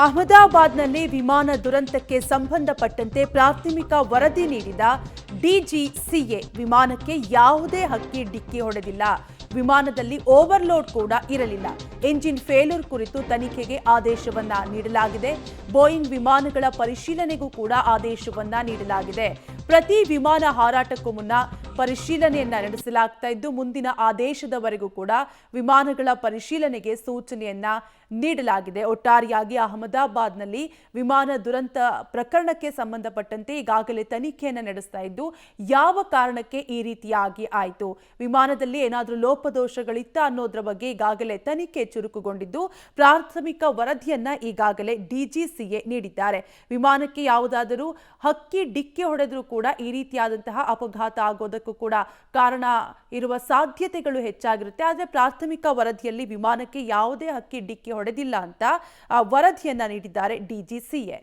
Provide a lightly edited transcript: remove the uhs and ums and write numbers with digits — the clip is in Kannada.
ಅಹಮದಾಬಾದ್ನಲ್ಲಿ ವಿಮಾನ ದುರಂತಕ್ಕೆ ಸಂಬಂಧಪಟ್ಟಂತೆ ಪ್ರಾಥಮಿಕ ವರದಿ ನೀಡಿದ ಡಿಜಿಸಿಎ ವಿಮಾನಕ್ಕೆ ಯಾವುದೇ ಹಕ್ಕಿ ಡಿಕ್ಕಿ ಹೊಡೆದಿಲ್ಲ. ವಿಮಾನದಲ್ಲಿ ಓವರ್ಲೋಡ್ ಕೂಡ ಇರಲಿಲ್ಲ. ಎಂಜಿನ್ ಫೇಲ್ಯೂರ್ ಕುರಿತು ತನಿಖೆಗೆ ಆದೇಶವನ್ನ ನೀಡಲಾಗಿದೆ. ಬೋಯಿಂಗ್ ವಿಮಾನಗಳ ಪರಿಶೀಲನೆಗೂ ಕೂಡ ಆದೇಶವನ್ನ ನೀಡಲಾಗಿದೆ. ಪ್ರತಿ ವಿಮಾನ ಹಾರಾಟಕ್ಕೂ ಮುನ್ನ ಪರಿಶೀಲನೆಯನ್ನ ನಡೆಸಲಾಗ್ತಾ ಇದ್ದು ಮುಂದಿನ ಆದೇಶದವರೆಗೂ ಕೂಡ ವಿಮಾನಗಳ ಪರಿಶೀಲನೆಗೆ ಸೂಚನೆಯನ್ನ ನೀಡಲಾಗಿದೆ. ಒಟ್ಟಾರೆಯಾಗಿ ಅಹಮದಾಬಾದ್ನಲ್ಲಿ ವಿಮಾನ ದುರಂತ ಪ್ರಕರಣಕ್ಕೆ ಸಂಬಂಧಪಟ್ಟಂತೆ ಈಗಾಗಲೇ ತನಿಖೆಯನ್ನು ನಡೆಸ್ತಾ ಇದ್ದು ಯಾವ ಕಾರಣಕ್ಕೆ ಈ ರೀತಿಯಾಗಿ ಆಯಿತು, ವಿಮಾನದಲ್ಲಿ ಏನಾದರೂ ಲೋಪದೋಷಗಳಿತ್ತ ಅನ್ನೋದ್ರ ಬಗ್ಗೆ ಈಗಾಗಲೇ ತನಿಖೆ ಚುರುಕುಗೊಂಡಿದ್ದು ಪ್ರಾಥಮಿಕ ವರದಿಯನ್ನ ಈಗಾಗಲೇ ಡಿಜಿಸಿಎ ನೀಡಿದ್ದಾರೆ. ವಿಮಾನಕ್ಕೆ ಯಾವುದಾದರೂ ಹಕ್ಕಿ ಡಿಕ್ಕಿ ಹೊಡೆದರೂ ಕೂಡ ಈ ರೀತಿಯಾದಂತಹ ಅಪಘಾತ ಆಗೋದಕ್ಕೂ ಕೂಡ ಕಾರಣ ಇರುವ ಸಾಧ್ಯತೆಗಳು ಹೆಚ್ಚಾಗಿರುತ್ತೆ. ಆದರೆ ಪ್ರಾಥಮಿಕ ವರದಿಯಲ್ಲಿ ವಿಮಾನಕ್ಕೆ ಯಾವುದೇ ಹಕ್ಕಿ ಡಿಕ್ಕಿ ಹೊಡೆದಿಲ್ಲ ಅಂತ ವರದಿಯನ್ನ ನೀಡಿದ್ದಾರೆ ಡಿಜಿಸಿಎ.